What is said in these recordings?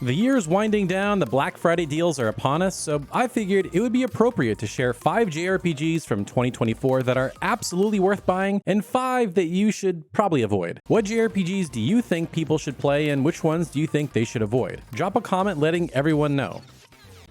The year's winding down, the Black Friday deals are upon us, so I figured it would be appropriate to share 5 JRPGs from 2024 that are absolutely worth buying, and 5 that you should probably avoid. What JRPGs do you think people should play, and which ones do you think they should avoid? Drop a comment letting everyone know.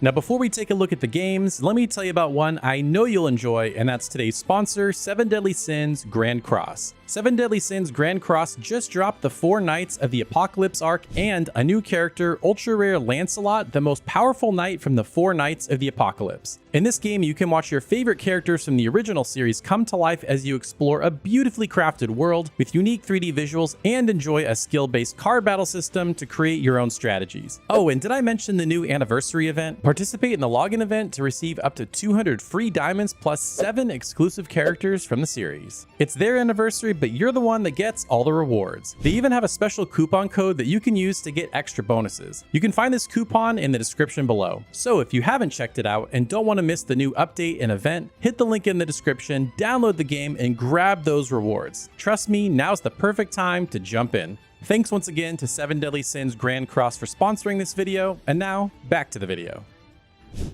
Now, before we take a look at the games, let me tell you about one I know you'll enjoy, and that's today's sponsor, 7 Deadly Sins Grand Cross. 7 Deadly Sins Grand Cross just dropped the 4 Knights of the Apocalypse arc and a new character, ultra rare Lancelot, the most powerful knight from the 4 Knights of the Apocalypse. In this game, you can watch your favorite characters from the original series come to life as you explore a beautifully crafted world with unique 3D visuals and enjoy a skill-based card battle system to create your own strategies. Oh, and did I mention the new anniversary event? Participate in the login event to receive up to 200 free diamonds plus 7 exclusive characters from the series. It's their anniversary, but you're the one that gets all the rewards. They even have a special coupon code that you can use to get extra bonuses. You can find this coupon in the description below. So if you haven't checked it out and don't want to miss the new update and event, hit the link in the description, download the game, and grab those rewards. Trust me, now's the perfect time to jump in. Thanks once again to 7 Deadly Sins Grand Cross for sponsoring this video, and now back to the video.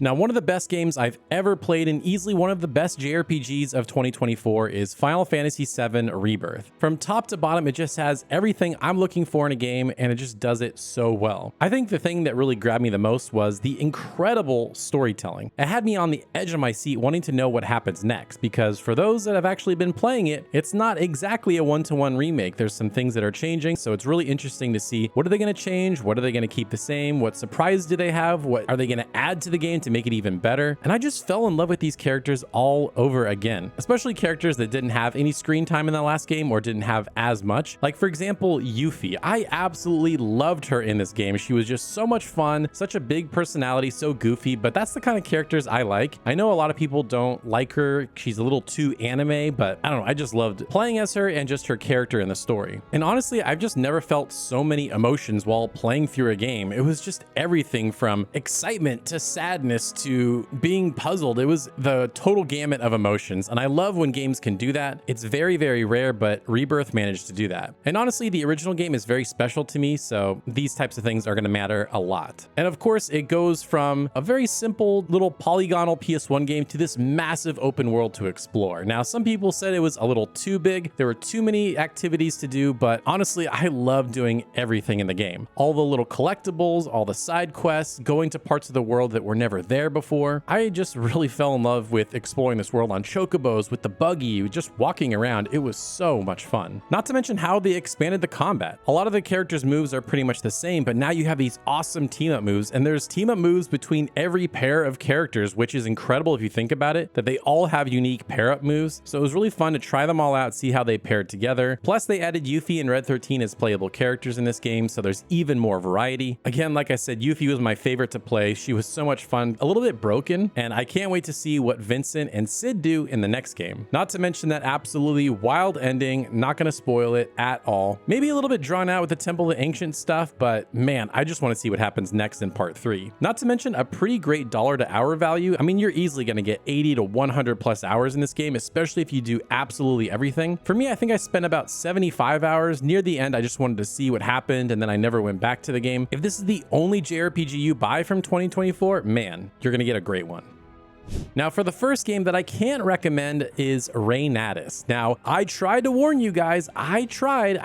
Now, one of the best games I've ever played and easily one of the best JRPGs of 2024 is Final Fantasy VII Rebirth. From top to bottom, it just has everything I'm looking for in a game, and it just does it so well. I think the thing that really grabbed me the most was the incredible storytelling. It had me on the edge of my seat wanting to know what happens next, because for those that have actually been playing it, it's not exactly a one-to-one remake. There's some things that are changing, so it's really interesting to see what are they going to change, what are they going to keep the same, what surprise do they have, what are they going to add to the game to make it even better. And I just fell in love with these characters all over again, especially characters that didn't have any screen time in the last game or didn't have as much. Like, for example, Yuffie. I absolutely loved her in this game. She was just so much fun, such a big personality, so goofy, but that's the kind of characters I like. I know a lot of people don't like her. She's a little too anime, but I don't know. I just loved playing as her and just her character in the story. And honestly, I've just never felt so many emotions while playing through a game. It was just everything from excitement to sadness to being puzzled. It was the total gamut of emotions, and I love when games can do that. It's very, very rare, but Rebirth managed to do that. And honestly, the original game is very special to me, so these types of things are going to matter a lot. And of course, it goes from a very simple little polygonal PS1 game to this massive open world to explore. Now, some people said it was a little too big. There were too many activities to do, but honestly, I love doing everything in the game. All the little collectibles, all the side quests, going to parts of the world that were never there before. I just really fell in love with exploring this world on chocobos, with the buggy, just walking around. It was so much fun. Not to mention how they expanded the combat. A lot of the characters' moves are pretty much the same, but now you have these awesome team-up moves, and there's team-up moves between every pair of characters, which is incredible if you think about it, that they all have unique pair-up moves. So it was really fun to try them all out, see how they paired together. Plus, they added Yuffie and Red 13 as playable characters in this game, so there's even more variety. Again, like I said, Yuffie was my favorite to play. She was so much fun, a little bit broken, and I can't wait to see what Vincent and Sid do in the next game. Not to mention that absolutely wild ending, not going to spoil it at all. Maybe a little bit drawn out with the Temple of the Ancient stuff, but man, I just want to see what happens next in part 3. Not to mention a pretty great dollar to hour value. I mean, you're easily going to get 80 to 100 plus hours in this game, especially if you do absolutely everything. For me, I think I spent about 75 hours. Near the end, I just wanted to see what happened, and then I never went back to the game. If this is the only JRPG you buy from 2024, man, you're going to get a great one. Now, for the first game that I can't recommend is Reignatus. Now, I tried to warn you guys. I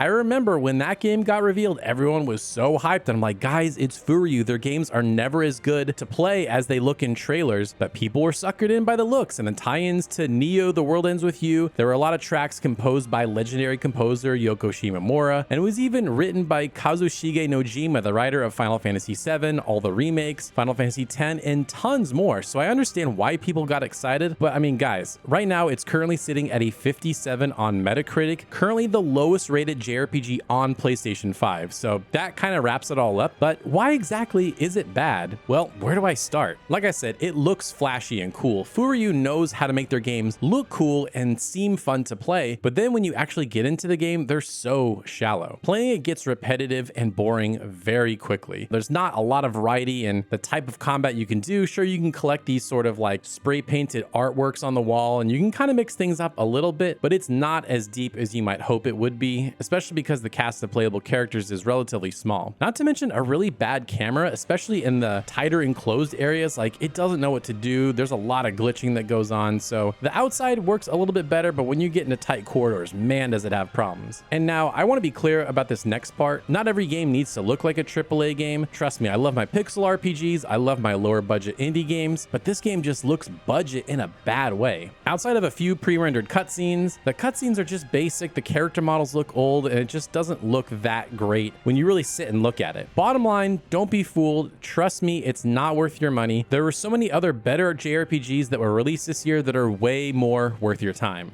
remember when that game got revealed, everyone was so hyped. And I'm like, guys, it's Furyu. Their games are never as good to play as they look in trailers, but people were suckered in by the looks and the tie-ins to Neo, The World Ends With You. There were a lot of tracks composed by legendary composer Yoko Shimomura, and it was even written by Kazushige Nojima, the writer of Final Fantasy VII, all the remakes, Final Fantasy X, and tons more. So I understand why people got excited, but I mean, guys, right now it's currently sitting at a 57 on Metacritic, currently the lowest rated JRPG on PlayStation 5. So that kind of wraps it all up. But why exactly is it bad? Well, where do I start? Like I said, it looks flashy and cool. Furyu knows how to make their games look cool and seem fun to play, but then when you actually get into the game, they're so shallow. Playing it gets repetitive and boring very quickly. There's not a lot of variety in the type of combat you can do. Sure, you can collect these sort of like spray painted artworks on the wall, and you can kind of mix things up a little bit, but it's not as deep as you might hope it would be, especially because the cast of playable characters is relatively small. Not to mention a really bad camera, especially in the tighter enclosed areas. Like, it doesn't know what to do. There's a lot of glitching that goes on. So the outside works a little bit better, but when you get into tight corridors, man, does it have problems. And now I want to be clear about this next part. Not every game needs to look like a AAA game. Trust me, I love my pixel RPGs. I love my lower budget indie games, but this game just looks budget in a bad way. Outside of a few pre-rendered cutscenes, the cutscenes are just basic. The character models look old, and it just doesn't look that great when you really sit and look at it. Bottom line, don't be fooled. Trust me, it's not worth your money. There were so many other better JRPGs that were released this year that are way more worth your time.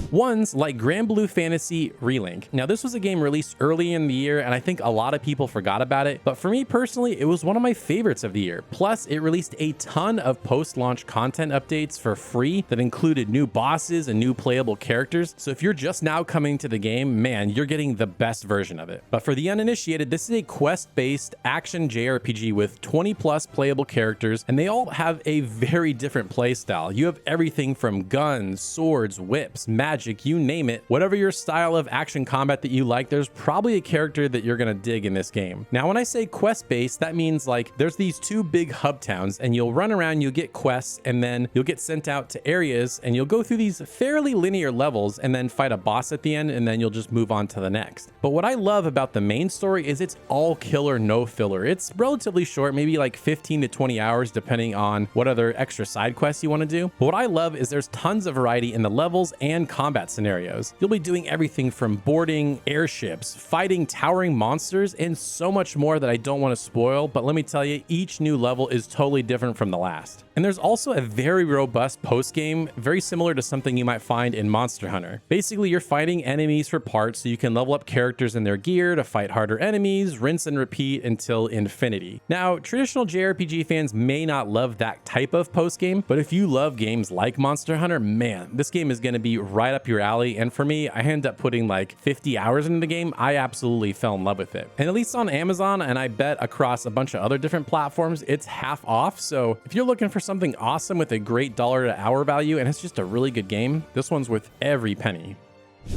Ones like Grand Blue Fantasy Relink. Now, this was a game released early in the year, and I think a lot of people forgot about it, but for me personally, it was one of my favorites of the year. Plus, it released a ton of post-launch content updates for free that included new bosses and new playable characters. So if you're just now coming to the game, man, you're getting the best version of it. But for the uninitiated, this is a quest-based action JRPG with 20 plus playable characters, and they all have a very different play style. You have everything from guns, swords, whips, magic, you name it. Whatever your style of action combat that you like, there's probably a character that you're gonna dig in this game. Now, when I say quest-based, that means like there's these two big hub towns, and you'll run around, you'll get quests, and then you'll get sent out to areas, and you'll go through these fairly linear levels and then fight a boss at the end, and then you'll just move on to the next. But what I love about the main story is it's all killer, no filler. It's relatively short, maybe like 15 to 20 hours, depending on what other extra side quests you want to do. But what I love is there's tons of variety in the levels and combat scenarios. You'll be doing everything from boarding airships, fighting towering monsters, and so much more that I don't want to spoil, but let me tell you, each new level is totally different from the last. And there's also a very robust post-game, very similar to something you might find in Monster Hunter. Basically, you're fighting enemies for parts so you can level up characters and their gear to fight harder enemies, rinse and repeat until infinity. Now, traditional JRPG fans may not love that type of post-game, but if you love games like Monster Hunter, man, this game is going to be right up your alley. And for me, I ended up putting like 50 hours into the game. I absolutely fell in love with it. And at least on Amazon, and I bet across a bunch of other different platforms, it's half off. So if you're looking for something awesome with a great dollar to hour value and it's just a really good game, this one's worth every penny.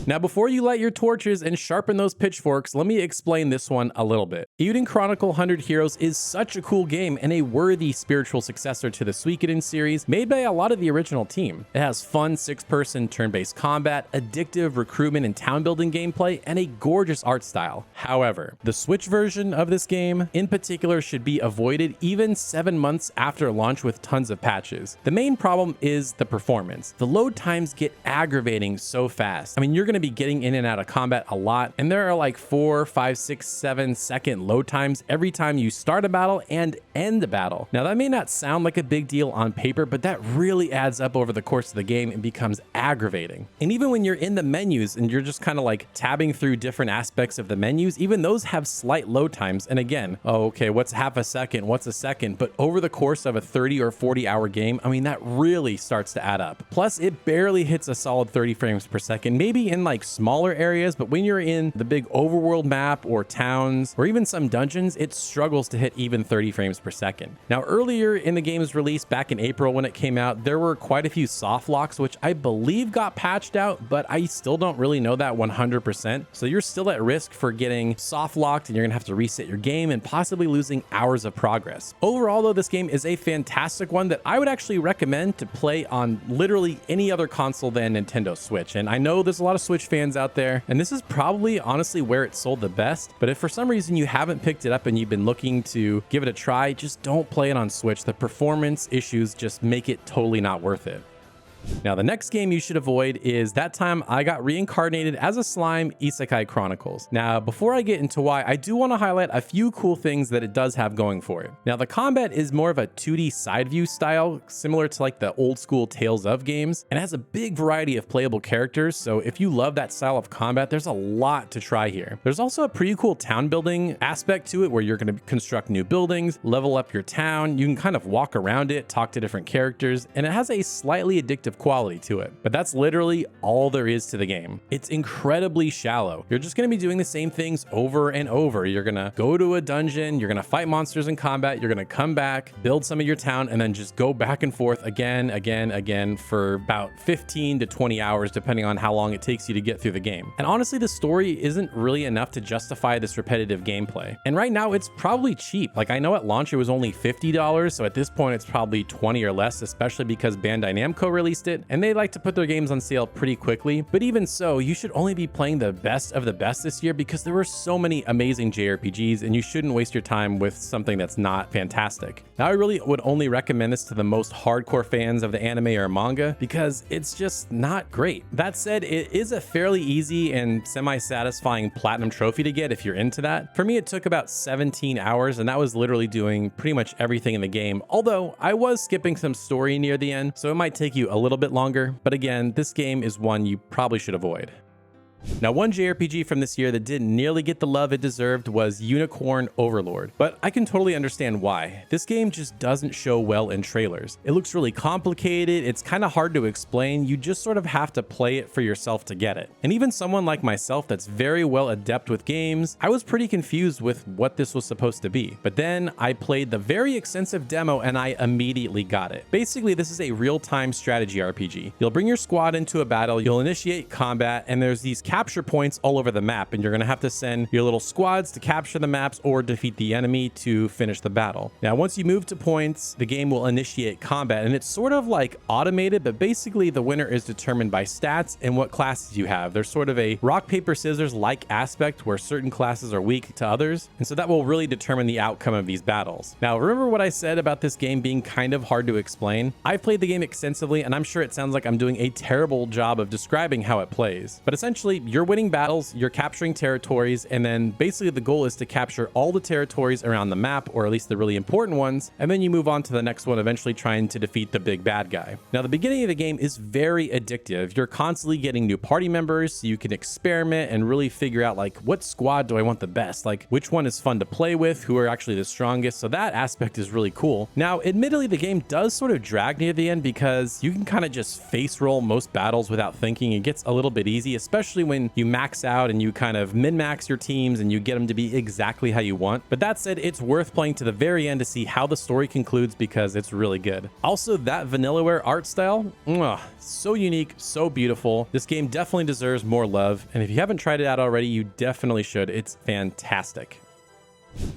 Now, before you light your torches and sharpen those pitchforks, let me explain this one a little bit. Eiyuden Chronicle 100 Heroes is such a cool game and a worthy spiritual successor to the Suikoden series made by a lot of the original team. It has fun 6-person turn-based combat, addictive recruitment and town building gameplay, and a gorgeous art style. However, the Switch version of this game in particular should be avoided even 7 months after launch with tons of patches. The main problem is the performance. The load times get aggravating so fast. I mean, you're going to be getting in and out of combat a lot, and there are like 4, 5, 6, 7 second load times every time you start a battle and end a battle. Now, that may not sound like a big deal on paper, but that really adds up over the course of the game and becomes aggravating. And even when you're in the menus and you're just kind of like tabbing through different aspects of the menus, even those have slight load times. And again, oh, okay, what's half a second? What's a second? But over the course of a 30 or 40 hour game, I mean, that really starts to add up. Plus, it barely hits a solid 30 frames per second, maybe in like smaller areas, but when you're in the big overworld map or towns or even some dungeons, it struggles to hit even 30 frames per second. Now, earlier in the game's release back in April when it came out, there were quite a few soft locks, which I believe got patched out, but I still don't really know that 100%. So you're still at risk for getting soft locked and you're gonna have to reset your game and possibly losing hours of progress. Overall, though, this game is a fantastic one that I would actually recommend to play on literally any other console than Nintendo Switch. And I know there's a lot of Switch fans out there, and this is probably honestly where it sold the best. But if for some reason you haven't picked it up and you've been looking to give it a try, just don't play it on Switch. The performance issues just make it totally not worth it. Now, the next game you should avoid is That Time I Got Reincarnated as a Slime Isekai Chronicles. Now, before I get into why, I do want to highlight a few cool things that it does have going for it. Now, the combat is more of a 2D side view style, similar to like the old school Tales of games, and it has a big variety of playable characters. So if you love that style of combat, there's a lot to try here. There's also a pretty cool town building aspect to it where you're going to construct new buildings, level up your town. You can kind of walk around it, talk to different characters, and it has a slightly addictive of quality to it. But that's literally all there is to the game. It's incredibly shallow. You're just going to be doing the same things over and over. You're going to go to a dungeon, you're going to fight monsters in combat, you're going to come back, build some of your town, and then just go back and forth again for about 15 to 20 hours, depending on how long it takes you to get through the game. And honestly, the story isn't really enough to justify this repetitive gameplay. And right now it's probably cheap. Like, I know at launch it was only $50, so at this point it's probably 20 or less, especially because Bandai Namco released it, and they like to put their games on sale pretty quickly. But even so, you should only be playing the best of the best this year because there were so many amazing JRPGs, and you shouldn't waste your time with something that's not fantastic. Now, I really would only recommend this to the most hardcore fans of the anime or manga because it's just not great. That said, it is a fairly easy and semi-satisfying platinum trophy to get if you're into that. For me, it took about 17 hours, and that was literally doing pretty much everything in the game, although I was skipping some story near the end, so it might take you a little bit longer. But again, this game is one you probably should avoid. Now, one JRPG from this year that didn't nearly get the love it deserved was Unicorn Overlord, but I can totally understand why. This game just doesn't show well in trailers. It looks really complicated, it's kind of hard to explain, you just sort of have to play it for yourself to get it. And even someone like myself that's very well adept with games, I was pretty confused with what this was supposed to be. But then I played the very extensive demo and I immediately got it. Basically, this is a real-time strategy RPG. You'll bring your squad into a battle, you'll initiate combat, and there's these capture points all over the map, and you're going to have to send your little squads to capture the maps or defeat the enemy to finish the battle. Now, once you move to points, the game will initiate combat, and it's sort of like automated, but basically the winner is determined by stats and what classes you have. There's sort of a rock, paper, scissors like aspect where certain classes are weak to others, and so that will really determine the outcome of these battles. Now, remember what I said about this game being kind of hard to explain? I've played the game extensively, and I'm sure it sounds like I'm doing a terrible job of describing how it plays, but essentially you're winning battles, you're capturing territories, and then basically the goal is to capture all the territories around the map, or at least the really important ones, and then you move on to the next one, eventually trying to defeat the big bad guy. Now, the beginning of the game is very addictive. You're constantly getting new party members, so you can experiment and really figure out, like, what squad do I want the best? Like, which one is fun to play with? Who are actually the strongest? So that aspect is really cool. Now, admittedly, the game does sort of drag near the end because you can kind of just face roll most battles without thinking. It gets a little bit easy, especially when you max out and you kind of min-max your teams and you get them to be exactly how you want. But that said, it's worth playing to the very end to see how the story concludes because it's really good. Also, that Vanillaware art style, so unique, so beautiful. This game definitely deserves more love, and if you haven't tried it out already, you definitely should. It's fantastic.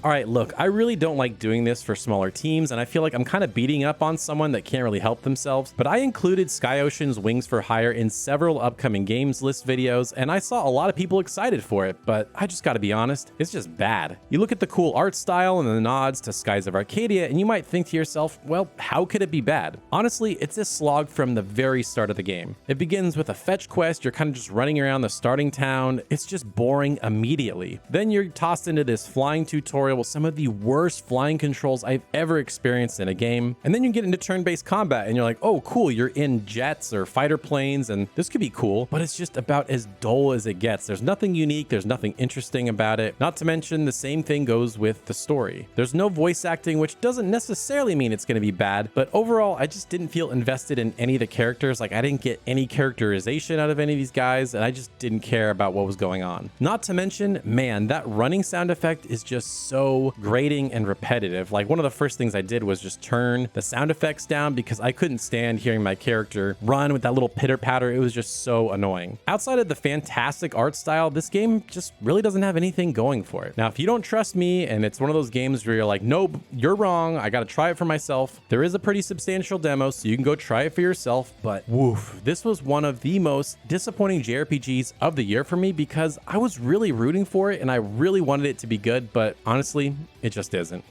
All right, look, I really don't like doing this for smaller teams, and I feel like I'm kind of beating up on someone that can't really help themselves, but I included Skyocean's Wings for Hire in several upcoming games list videos, and I saw a lot of people excited for it, but I just gotta be honest, it's just bad. You look at the cool art style and the nods to Skies of Arcadia, and you might think to yourself, well, how could it be bad? Honestly, it's a slog from the very start of the game. It begins with a fetch quest, you're kind of just running around the starting town, it's just boring immediately. Then you're tossed into this flying tutorial with some of the worst flying controls I've ever experienced in a game. And then you get into turn-based combat and you're like, oh cool, you're in jets or fighter planes and this could be cool, but it's just about as dull as it gets. There's nothing unique, there's nothing interesting about it. Not to mention the same thing goes with the story. There's no voice acting, which doesn't necessarily mean it's going to be bad, but overall I just didn't feel invested in any of the characters. Like, I didn't get any characterization out of any of these guys, and I just didn't care about what was going on. Not to mention, man, that running sound effect is just so grating and repetitive. Like, one of the first things I did was just turn the sound effects down because I couldn't stand hearing my character run with that little pitter patter. It was just so annoying. Outside of the fantastic art style, this game just really doesn't have anything going for it. Now, if you don't trust me and it's one of those games where you're like, nope, you're wrong, I gotta try it for myself, there is a pretty substantial demo, so you can go try it for yourself. But woof, this was one of the most disappointing JRPGs of the year for me because I was really rooting for it and I really wanted it to be good, but honestly, it just isn't.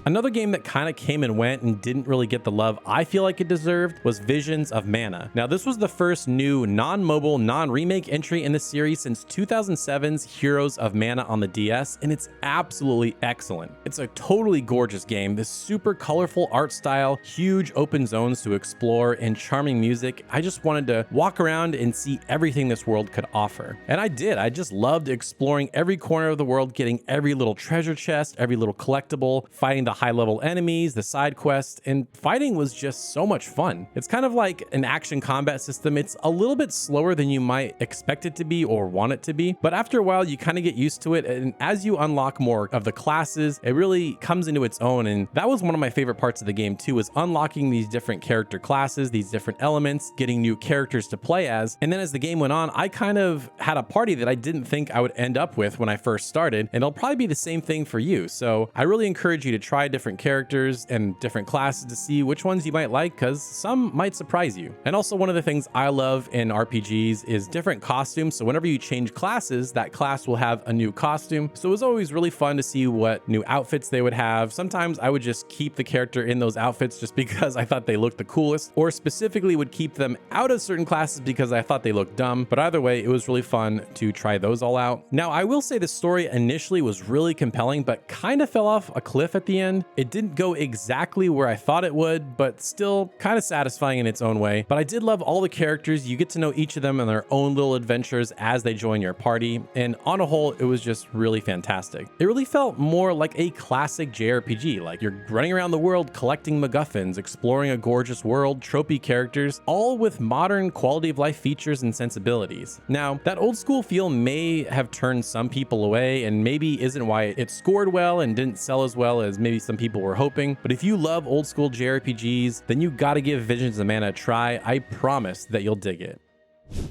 Another game that kind of came and went and didn't really get the love I feel like it deserved was Visions of Mana. Now, this was the first new non-mobile, non-remake entry in the series since 2007's Heroes of Mana on the DS, and it's absolutely excellent. It's a totally gorgeous game, this super colorful art style, huge open zones to explore, and charming music. I just wanted to walk around and see everything this world could offer. And I did. I just loved exploring every corner of the world, getting every little treasure chest, every little collectible, fighting the high-level enemies, the side quests, and fighting was just so much fun. It's kind of like an action combat system. It's a little bit slower than you might expect it to be or want it to be, but after a while you kind of get used to it, and as you unlock more of the classes, it really comes into its own. And that was one of my favorite parts of the game too, was unlocking these different character classes, these different elements, getting new characters to play as. And then as the game went on, I kind of had a party that I didn't think I would end up with when I first started, and it'll probably be the same thing for you. So I really encourage you to try different characters and different classes to see which ones you might like, because some might surprise you. And also, one of the things I love in RPGs is different costumes. So whenever you change classes, that class will have a new costume. So it was always really fun to see what new outfits they would have. Sometimes I would just keep the character in those outfits just because I thought they looked the coolest, or specifically would keep them out of certain classes because I thought they looked dumb. But either way, it was really fun to try those all out. Now, I will say the story initially was really compelling, but kind of fell off a cliff at the end. It didn't go exactly where I thought it would, but still kind of satisfying in its own way. But I did love all the characters. You get to know each of them and their own little adventures as they join your party. And on a whole, it was just really fantastic. It really felt more like a classic JRPG, like you're running around the world collecting MacGuffins, exploring a gorgeous world, tropey characters, all with modern quality of life features and sensibilities. Now, that old school feel may have turned some people away, and maybe isn't why it scored well and didn't sell as well as maybe some people were hoping. But if you love old school JRPGs, then you gotta give Visions of Mana a try. I promise that you'll dig it.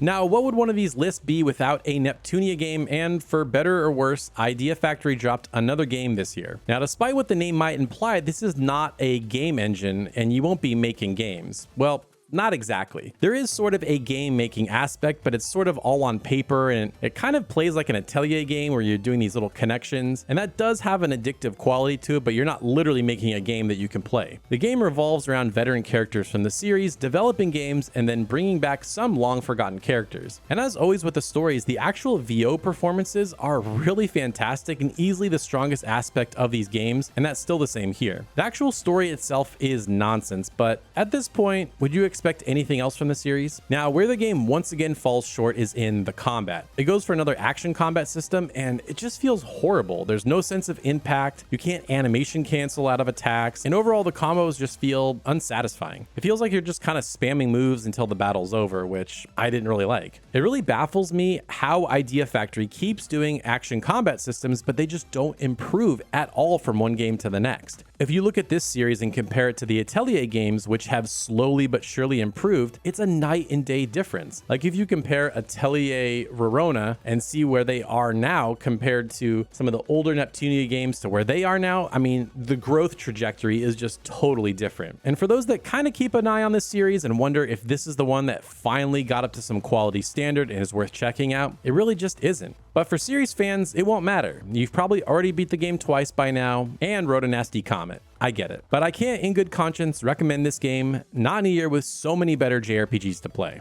Now, what would one of these lists be without a Neptunia game? And for better or worse, Idea Factory dropped another game this year. Now, despite what the name might imply, this is not a game engine and you won't be making games. Well, not exactly. There is sort of a game making aspect, but it's sort of all on paper, and it kind of plays like an Atelier game where you're doing these little connections, and that does have an addictive quality to it, but you're not literally making a game that you can play. The game revolves around veteran characters from the series, developing games, and then bringing back some long forgotten characters. And as always with the stories, the actual VO performances are really fantastic and easily the strongest aspect of these games, and that's still the same here. The actual story itself is nonsense, but at this point, would you expect anything else from the series? Now, where the game once again falls short is in the combat. It goes for another action combat system, and it just feels horrible. There's no sense of impact, you can't animation cancel out of attacks, and overall the combos just feel unsatisfying. It feels like you're just kind of spamming moves until the battle's over, which I didn't really like. It really baffles me how Idea Factory keeps doing action combat systems, but they just don't improve at all from one game to the next. If you look at this series and compare it to the Atelier games, which have slowly but surely improved, it's a night and day difference. Like if you compare Atelier Verona and see where they are now compared to some of the older Neptunia games to where they are now, I mean, the growth trajectory is just totally different. And for those that kind of keep an eye on this series and wonder if this is the one that finally got up to some quality standard and is worth checking out, it really just isn't. But for series fans, it won't matter. You've probably already beat the game twice by now and wrote a nasty comment. I get it. But I can't in good conscience recommend this game, not in a year with so many better JRPGs to play.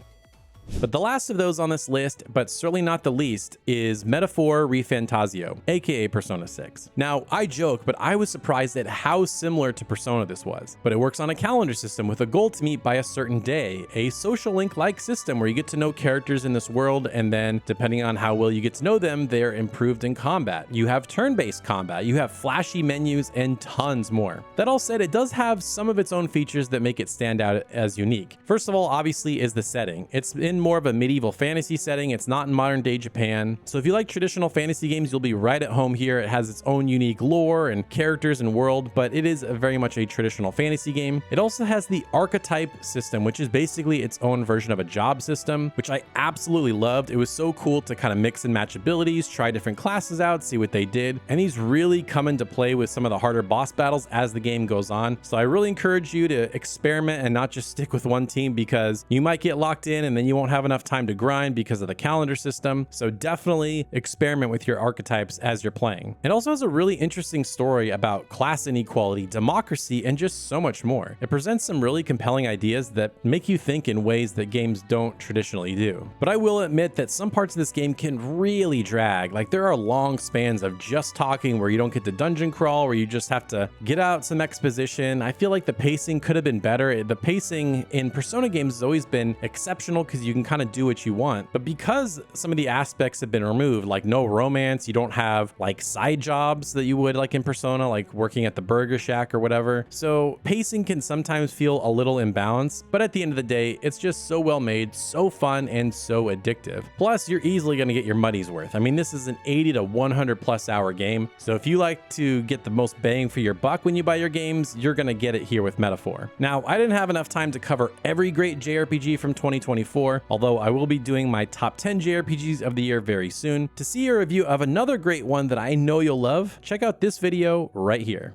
But the last of those on this list, but certainly not the least, is Metaphor ReFantasio, aka Persona 6. Now, I joke, but I was surprised at how similar to Persona this was. But it works on a calendar system with a goal to meet by a certain day, a social link-like system where you get to know characters in this world, and then, depending on how well you get to know them, they're improved in combat. You have turn-based combat, you have flashy menus, and tons more. That all said, it does have some of its own features that make it stand out as unique. First of all, obviously, is the setting. It's in more of a medieval fantasy setting. It's not in modern day Japan. So if you like traditional fantasy games, you'll be right at home here. It has its own unique lore and characters and world, but it is very much a traditional fantasy game. It also has the archetype system, which is basically its own version of a job system, which I absolutely loved. It was so cool to kind of mix and match abilities, try different classes out, see what they did. And these really come into play with some of the harder boss battles as the game goes on. So I really encourage you to experiment and not just stick with one team, because you might get locked in and then you won't have enough time to grind because of the calendar system. So definitely experiment with your archetypes as you're playing. It also has a really interesting story about class inequality, democracy, and just so much more. It presents some really compelling ideas that make you think in ways that games don't traditionally do. But I will admit that some parts of this game can really drag. Like there are long spans of just talking where you don't get to dungeon crawl, where you just have to get out some exposition. I feel like the pacing could have been better. The pacing in Persona games has always been exceptional because you can kind of do what you want. But because some of the aspects have been removed, like no romance, you don't have like side jobs that you would like in Persona, like working at the Burger Shack or whatever. So pacing can sometimes feel a little imbalanced, but at the end of the day, it's just so well made, so fun, and so addictive. Plus, you're easily going to get your money's worth. I mean, this is an 80 to 100 plus hour game. So if you like to get the most bang for your buck when you buy your games, you're going to get it here with Metaphor. Now, I didn't have enough time to cover every great JRPG from 2024, although I will be doing my top 10 JRPGs of the year very soon. To see a review of another great one that I know you'll love, check out this video right here.